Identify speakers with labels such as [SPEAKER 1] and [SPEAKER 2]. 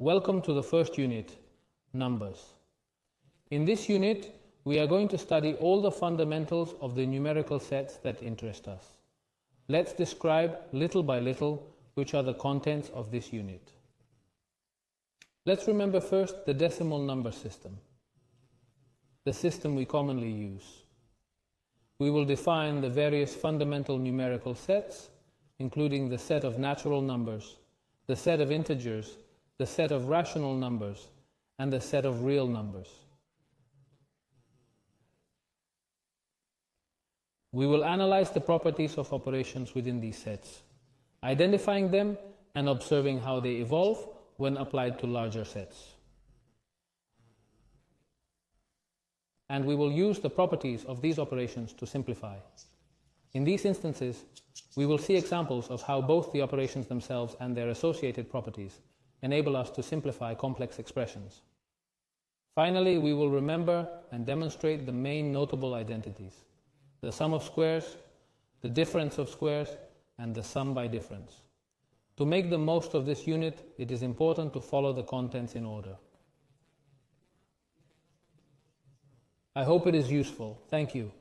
[SPEAKER 1] Welcome to the first unit, numbers. In this unit, we are going to study all the fundamentals of the numerical sets that interest us. Let's describe little by little which are the contents of this unit. Let's remember first the decimal number system, the system we commonly use. We will define the various fundamental numerical sets, including the set of natural numbers, the set of integers, the set of rational numbers, and the set of real numbers. We will analyze the properties of operations within these sets, identifying them and observing how they evolve when applied to larger sets. And we will use the properties of these operations to simplify. In these instances, we will see examples of how both the operations themselves and their associated properties enable us to simplify complex expressions. Finally, we will remember and demonstrate the main notable identities: the sum of squares, the difference of squares, and the sum by difference. To make the most of this unit, it is important to follow the contents in order. I hope it is useful. Thank you.